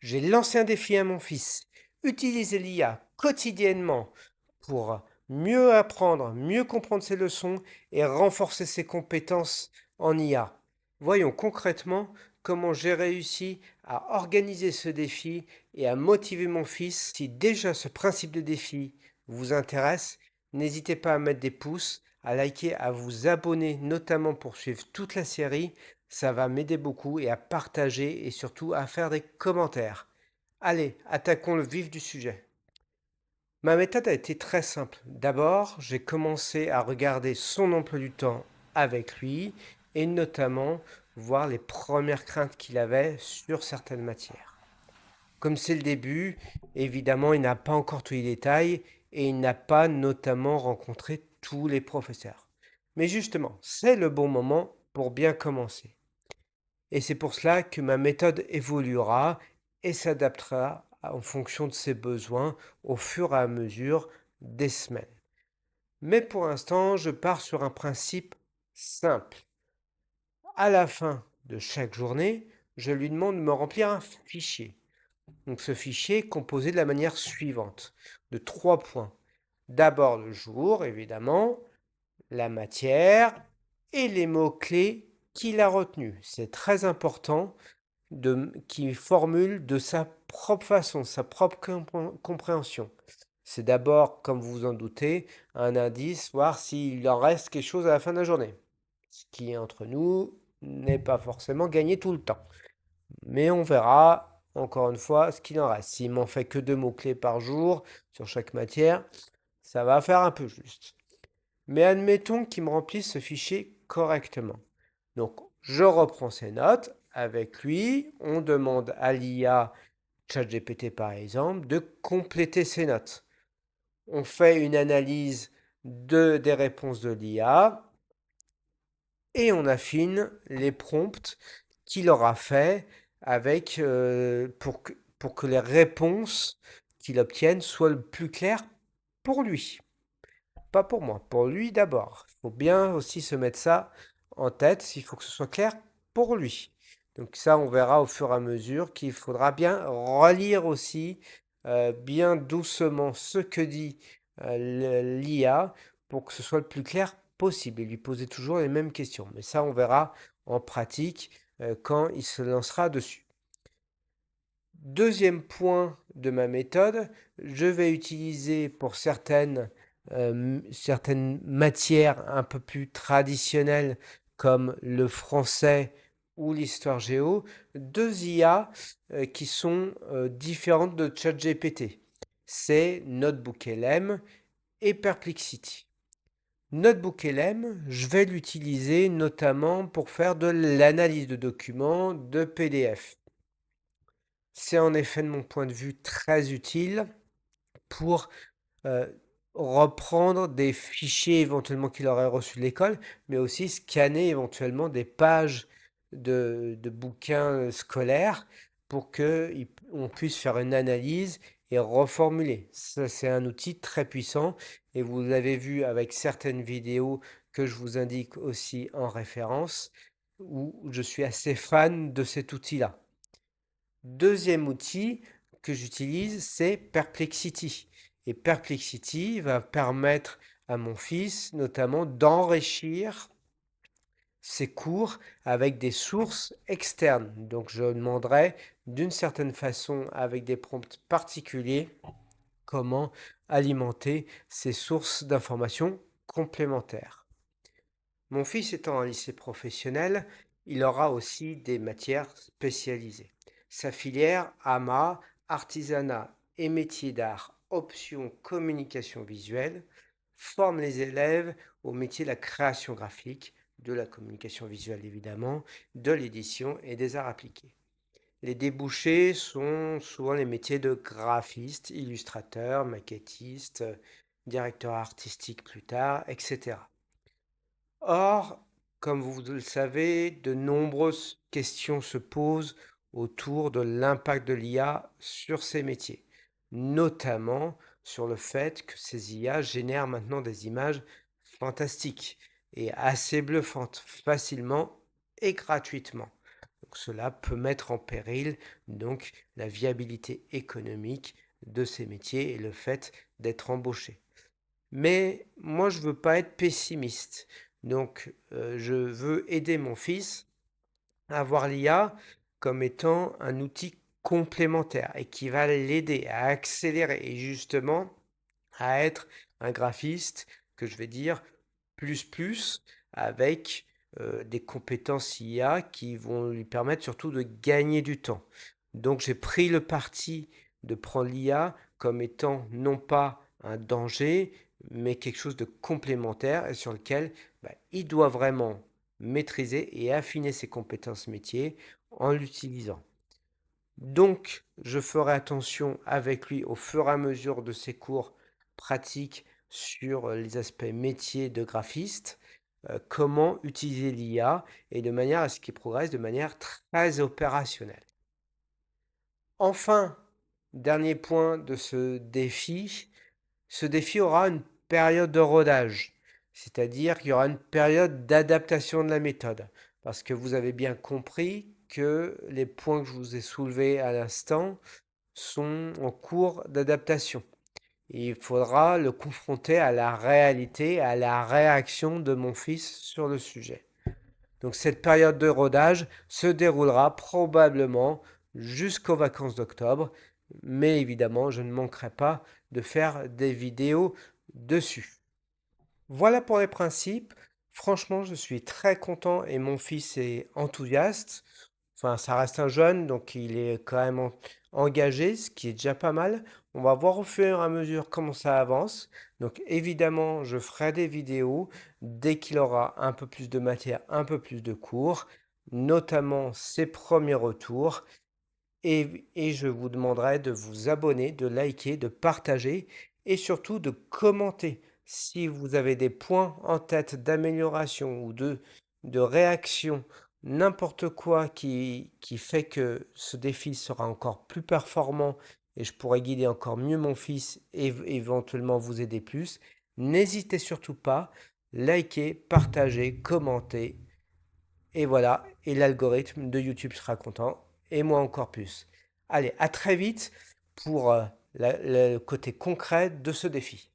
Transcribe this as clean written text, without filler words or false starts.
J'ai lancé un défi à mon fils. Utiliser l'IA quotidiennement pour mieux apprendre, mieux comprendre ses leçons et renforcer ses compétences en IA. Voyons concrètement comment j'ai réussi à organiser ce défi et à motiver mon fils. Si déjà ce principe de défi vous intéresse, n'hésitez pas à mettre des pouces, à liker, à vous abonner, notamment pour suivre toute la série. Ça va m'aider beaucoup et à partager et surtout à faire des commentaires. Allez, attaquons le vif du sujet. Ma méthode a été très simple. D'abord, j'ai commencé à regarder son emploi du temps avec lui et notamment voir les premières craintes qu'il avait sur certaines matières. Comme c'est le début, évidemment, il n'a pas encore tous les détails et il n'a pas notamment rencontré tous les professeurs. Mais justement, c'est le bon moment pour bien commencer. Et c'est pour cela que ma méthode évoluera et s'adaptera en fonction de ses besoins au fur et à mesure des semaines. Mais pour l'instant, je pars sur un principe simple. À la fin de chaque journée, je lui demande de me remplir un fichier. Donc ce fichier est composé de la manière suivante, de 3 points. D'abord le jour, évidemment, la matière et les mots-clés qu'il a retenus. C'est très important qui formule de sa propre façon, sa propre compréhension. C'est d'abord, comme vous vous en doutez, un indice, voir s'il en reste quelque chose à la fin de la journée. Ce qui, entre nous, n'est pas forcément gagné tout le temps. Mais on verra, encore une fois, ce qu'il en reste. S'il m'en fait que 2 mots-clés par jour sur chaque matière, ça va faire un peu juste. Mais admettons qu'il me remplisse ce fichier correctement. Donc, je reprends ces notes avec lui. On demande à l'IA, ChatGPT par exemple, de compléter ces notes. On fait une analyse des réponses de l'IA et on affine les prompts qu'il aura fait avec, pour que les réponses qu'il obtienne soient le plus claires pour lui. Pas pour moi, pour lui d'abord. Il faut bien aussi se mettre ça en tête, il faut que ce soit clair pour lui. Donc ça, on verra au fur et à mesure qu'il faudra bien relire aussi bien doucement ce que dit l'IA pour que ce soit le plus clair possible et lui poser toujours les mêmes questions. Mais ça, on verra en pratique quand il se lancera dessus. Deuxième point de ma méthode, je vais utiliser pour certaines matières un peu plus traditionnelles comme le français ou l'histoire géo, 2 IA qui sont différentes de ChatGPT. C'est NotebookLM et Perplexity. NotebookLM, je vais l'utiliser notamment pour faire de l'analyse de documents de PDF. C'est en effet, de mon point de vue, très utile pour euh, reprendre des fichiers éventuellement qu'il aurait reçus de l'école, mais aussi scanner éventuellement des pages de bouquins scolaires pour qu'on puisse faire une analyse et reformuler. Ça, c'est un outil très puissant et vous l'avez vu avec certaines vidéos que je vous indique aussi en référence, où je suis assez fan de cet outil-là. Deuxième outil que j'utilise, c'est Perplexity. Et Perplexity va permettre à mon fils notamment d'enrichir ses cours avec des sources externes. Donc je demanderai d'une certaine façon, avec des prompts particuliers, comment alimenter ces sources d'informations complémentaires. Mon fils étant en lycée professionnel, il aura aussi des matières spécialisées. Sa filière AMA, artisanat et métiers d'art, option communication visuelle, forme les élèves au métier de la création graphique, de la communication visuelle évidemment, de l'édition et des arts appliqués. Les débouchés sont souvent les métiers de graphiste, illustrateur, maquettiste, directeur artistique plus tard, etc. Or, comme vous le savez, de nombreuses questions se posent autour de l'impact de l'IA sur ces métiers, notamment sur le fait que ces IA génèrent maintenant des images fantastiques et assez bluffantes, facilement et gratuitement. cela peut mettre en péril donc la viabilité économique de ces métiers et le fait d'être embauché. Mais moi, je ne veux pas être pessimiste. Donc, je veux aider mon fils à voir l'IA comme étant un outil complémentaire et qui va l'aider à accélérer et justement à être un graphiste que je vais dire plus avec des compétences IA qui vont lui permettre surtout de gagner du temps. Donc j'ai pris le parti de prendre l'IA comme étant non pas un danger, mais quelque chose de complémentaire et sur lequel il doit vraiment maîtriser et affiner ses compétences métiers en l'utilisant. Donc, je ferai attention avec lui au fur et à mesure de ses cours pratiques sur les aspects métiers de graphiste, comment utiliser l'IA et de manière à ce qu'il progresse de manière très opérationnelle. Enfin, dernier point de ce défi aura une période de rodage, c'est-à-dire qu'il y aura une période d'adaptation de la méthode, parce que vous avez bien compris que les points que je vous ai soulevés à l'instant sont en cours d'adaptation. Il faudra le confronter à la réalité, à la réaction de mon fils sur le sujet. Donc cette période de rodage se déroulera probablement jusqu'aux vacances d'octobre, mais évidemment, je ne manquerai pas de faire des vidéos dessus. Voilà pour les principes. Franchement, je suis très content et mon fils est enthousiaste. Enfin, ça reste un jeune, donc il est quand même engagé, ce qui est déjà pas mal. On va voir au fur et à mesure comment ça avance. Donc évidemment, je ferai des vidéos dès qu'il aura un peu plus de matière, un peu plus de cours, notamment ses premiers retours. Et je vous demanderai de vous abonner, de liker, de partager et surtout de commenter. Si vous avez des points en tête d'amélioration ou de réaction, n'importe quoi qui fait que ce défi sera encore plus performant et je pourrai guider encore mieux mon fils et éventuellement vous aider plus, n'hésitez surtout pas, likez, partagez, commentez. Et voilà, et l'algorithme de YouTube sera content, et moi encore plus. Allez, à très vite pour le côté concret de ce défi.